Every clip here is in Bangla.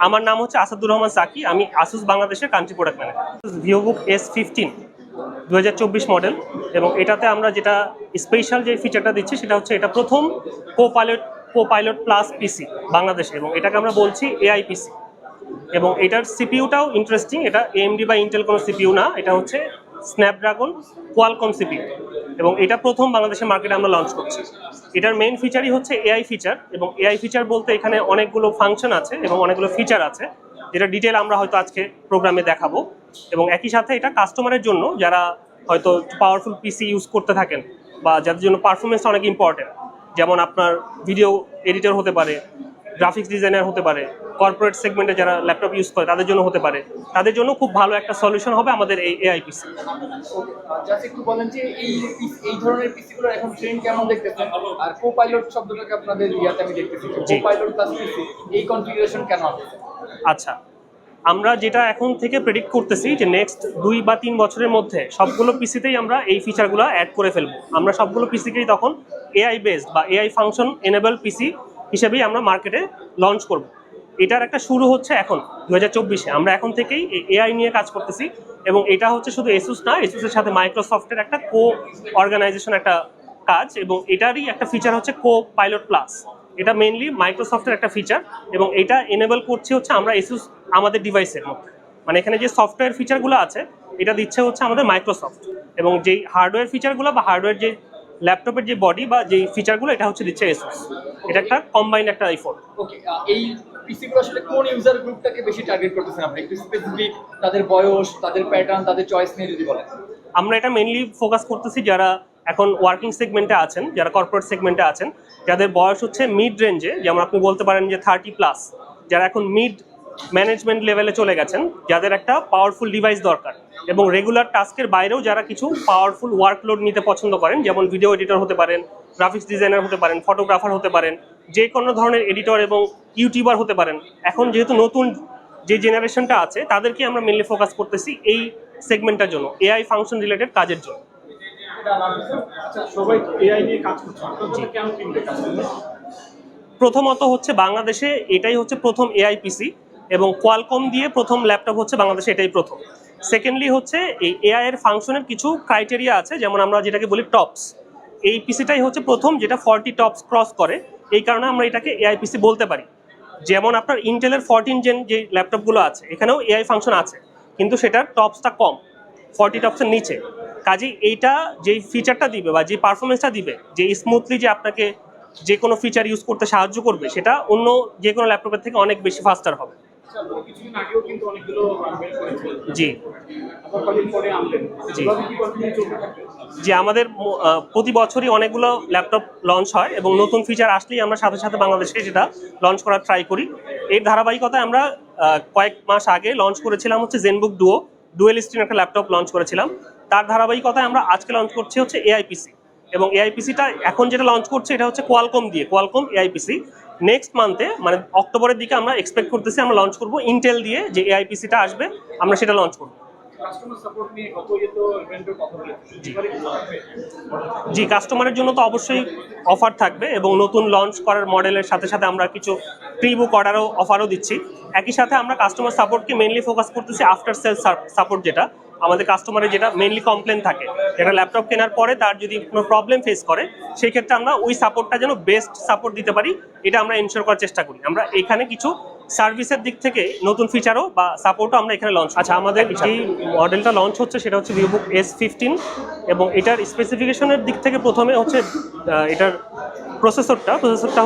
আমার নাম হচ্ছে আসাদুর রহমান সাকি, আমি আসুস বাংলাদেশের country product manager. VivoBook S15 2024 model, এবং এটাতে আমরা যেটা স্পেশাল যে ফিচারটা দিচ্ছি সেটা হচ্ছে এটা প্রথম কো-পাইলট প্লাস পিসি বাংলাদেশে, এবং এটাকে আমরা বলছি এআই পিসি। এবং এটার সিপিইউটাও ইন্টারেস্টিং, এটা এএমডি বা ইন্টেল কোনো সিপিইউ না, এটা হচ্ছে স্ন্যাপড্রাগন কোয়ালকম সিপিইউ, এবং এটা প্রথম বাংলাদেশের মার্কেটে আমরা লঞ্চ করছি। এটার মেইন ফিচারই হচ্ছে এআই ফিচার, এবং এআই ফিচার বলতে এখানে অনেকগুলো ফাংশন আছে এবং অনেকগুলো ফিচার আছে, যেটা ডিটেল আমরা হয়তো আজকে প্রোগ্রামে দেখাবো। এবং একই সাথে এটা কাস্টমারের জন্য যারা হয়তো পাওয়ারফুল পিসি ইউজ করতে থাকেন বা যাদের জন্য পারফরমেন্স অনেক ইম্পর্টেন্ট, যেমন আপনার ভিডিও এডিটর হতে পারে, গ্রাফিক্স ডিজাইনার হতে পারে, কর্পোরেট সেগমেন্টে যারা ল্যাপটপ ইউজ করে তাদের জন্য হতে পারে, তাদের জন্য খুব ভালো একটা সলিউশন হবে আমাদের এই এআই পিসি। জাস্ট একটু বলেন যে এই ধরনের পিসিগুলো এখন ট্রেন্ড কেমন দেখতেছেন, আর কো-পাইলট শব্দটাকে আপনাদের ইয়াতে আমি দেখতেছি কো-পাইলট প্লাস পিসি, এই কনফিগারেশন কেন আছে? আচ্ছা, আমরা যেটা এখন থেকে প্রেডিক্ট করতেছি যে নেক্সট 2 বা 3 বছরের মধ্যে সবগুলো পিসিতেই আমরা এই ফিচারগুলো অ্যাড করে ফেলবো। আমরা সবগুলো পিসিকেই তখন এআই বেসড বা এআই ফাংশন এনেবল পিসি হিসেবেই আমরা মার্কেটে লঞ্চ করব। এটার একটা শুরু হচ্ছে এখন 2024-এ, আমরা এখন থেকেই এআই নিয়ে কাজ করতেছি, এবং এটা হচ্ছে শুধু এসুস না, এসুসের সাথে মাইক্রোসফটের একটা অর্গানাইজেশন একটা কাজ, এবং এটারই একটা ফিচার হচ্ছে কো-পাইলট প্লাস। এটা মেইনলি মাইক্রোসফটের একটা ফিচার, এবং এটা এনেবল করছে হচ্ছে আমরা এসুস আমাদের ডিভাইসের মধ্যে, মানে এখানে যে সফটওয়্যার ফিচারগুলো আছে এটা দিচ্ছে হচ্ছে আমাদের মাইক্রোসফট, এবং যেই হার্ডওয়্যার ফিচারগুলো বা হার্ডওয়্যার যে ল্যাপটপের যে বডি বা যে ফিচারগুলো এটা হচ্ছে দিচ্ছে এসুস। এটা একটা কম্বাইন্ড একটা এফোর্ট। ওকে, এই পিসিগুলো আসলে কোন ইউজার গ্রুপটাকে বেশি টার্গেট করতেছেন আপনি? একটু স্পেসিফিক তাদের বয়স, তাদের প্যাটার্ন, তাদের চয়েস নিয়ে যদি বলেন। আমরা এটা মেইনলি ফোকাস করতেছি যারা এখন ওয়ার্কিং সেগমেন্টে আছেন, যারা কর্পোরেট সেগমেন্টে আছেন, যাদের বয়স হচ্ছে মিড রেঞ্জে, যেমন আপনি বলতে পারেন যে 30+, যারা এখন মিড ম্যানেজমেন্ট লেভেলে চলে গেছেন, যাদের একটা পাওয়ারফুল ডিভাইস দরকার, এবং রেগুলার টাস্কের বাইরেও যারা কিছু পাওয়ারফুল ওয়ার্কলোড নিতে পছন্দ করেন, যেমন ভিডিও এডিটর হতে পারেন, গ্রাফিক্স ডিজাইনার হতে পারেন, ফটোগ্রাফার হতে পারেন, যে কোনো ধরনের এডিটর এবং ইউটিউবার হতে পারেন। এখন যেহেতু নতুন যে জেনারেশনটা আছে তাদেরকে আমরা মেনলি ফোকাস করতেছি এই সেগমেন্টের জন্য, এআই ফাংশন রিলেটেড কাজের জন্য। প্রথমত হচ্ছে বাংলাদেশে এটাই হচ্ছে প্রথম এআই পিসি, এবং কোয়ালকম দিয়ে প্রথম ল্যাপটপ হচ্ছে বাংলাদেশে এটাই প্রথম। সেকেন্ডলি হচ্ছে এই এআই এর ফাংশনের কিছু ক্রাইটেরিয়া আছে, যেমন আমরা যেটাকে বলি টপস। এই পিসিটাই হচ্ছে প্রথম যেটা 40 টপস ক্রস করে, এই কারণে আমরা এটাকে এআই পিসি বলতে পারি। যেমন আপনার ইন্টেলের 14 জেন যে ল্যাপটপগুলো আছে এখানেও এআই ফাংশন আছে, কিন্তু সেটার টপসটা কম, 40 টপসের নিচে। কাজেই এইটা যেই ফিচারটা দিবে বা যে পারফরমেন্সটা দিবে, যে স্মুথলি যে আপনাকে যে কোনো ফিচার ইউজ করতে সাহায্য করবে, সেটা অন্য যে কোনো ল্যাপটপের থেকে অনেক বেশি ফাস্টার হবে। জি জি জি, আমাদের প্রতি বছরই অনেকগুলো ল্যাপটপ লঞ্চ হয়, এবং নতুন ফিচার আসলেই আমরা সাথে সাথে বাংলাদেশে সেটা লঞ্চ করার ট্রাই করি। এর ধারাবাহিকতায় আমরা কয়েক মাস আগে লঞ্চ করেছিলাম হচ্ছে জেনবুক ডুয়েল স্ক্রিন একটা ল্যাপটপ লঞ্চ করেছিলাম। তার ধারাবাহিকতায় আমরা আজকে লঞ্চ করছি হচ্ছে এআইপিসি, এবং এআইপিসিটা এখন যেটা লঞ্চ করছে এটা হচ্ছে কোয়ালকম এআইপিসি। নেক্সট মান্থে মানে অক্টোবরের দিকে আমরা এক্সপেক্ট করতেছি আমরা লঞ্চ করব ইন্টেল দিয়ে যে এআইপিসিটা আসবে, আমরা সেটা লঞ্চ করব। জি, কাস্টমারের জন্য তো অবশ্যই অফার থাকবে, এবং নতুন লঞ্চ করার মডেলের সাথে সাথে আমরা কিছু প্রি বুক অফারও দিচ্ছি। একই সাথে আমরা কাস্টমার সাপোর্টকে মেইনলি ফোকাস করতেছি আফটার সেল সাপোর্ট, যেটা আমাদের কাস্টমারের যেটা মেইনলি কমপ্লেন থাকে, যেটা ল্যাপটপ কেনার পরে তার যদি কোনো প্রবলেম ফেস করে, সেই ক্ষেত্রে আমরা ওই সাপোর্টটা যেন বেস্ট সাপোর্ট দিতে পারি, এটা আমরা এনশিওর করার চেষ্টা করি। আমরা এখানে কিছু সার্ভিসের দিক থেকে নতুন ফিচারও বা সাপোর্টও আমরা এখানে লঞ্চ। আচ্ছা, আমাদের এই মডেলটা লঞ্চ হচ্ছে সেটা হচ্ছে ভিভোবুক S15, এবং এটার স্পেসিফিকেশনের দিক থেকে প্রথমে হচ্ছে এটার প্রসেসরটা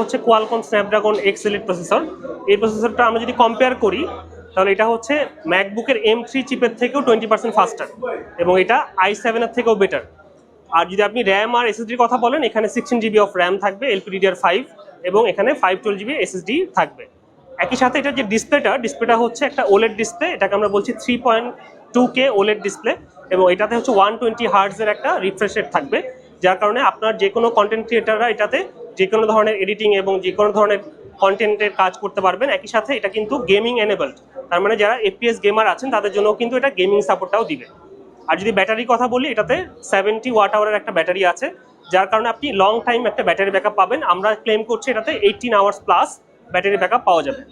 হচ্ছে Qualcomm Snapdragon X Elite processor. এই প্রসেসরটা আমরা যদি কম্পেয়ার করি তাহলে এটা হচ্ছে ম্যাকবুকের M3 চিপের থেকেও 20% ফাস্টার, এবং এটা i7-এর থেকেও বেটার। আর যদি আপনি র্যাম আর এসএসডির কথা বলেন, এখানে 16 GB অফ র্যাম থাকবে LPDDR5, এবং এখানে 512 GB SSD থাকবে। একই সাথে এটা যে ডিসপ্লেটা হচ্ছে একটা ওলেড ডিসপ্লে, এটাকে আমরা বলছি 3.2K ওলেড ডিসপ্লে, এবং এটাতে হচ্ছে 120 হার্টজের একটা রিফ্রেশ রেট থাকবে, যার কারণে আপনার যে কোনো কন্টেন্ট ক্রিয়েটাররা এটাতে যে কোনো ধরনের এডিটিং এবং যে কোনো ধরনের কন্টেন্টের কাজ করতে পারবেন। একই সাথে এটা কিন্তু গেমিং এনেবলড, তার মানে যারা FPS গেমার আছেন তাদের জন্য কিন্তু এটা গেমিং সাপোর্টটাও দিবে। আর যদি ব্যাটারির কথা বলি, এটাতে 70 ওয়াট আওয়ারের একটা ব্যাটারি আছে, যার কারণে আপনি লং টাইম একটা ব্যাটারি ব্যাকআপ পাবেন। আমরা ক্লেম করছি এটাতে 18 আওয়ার্স প্লাস ব্যাটারি ব্যাকআপ পাওয়া যাবে।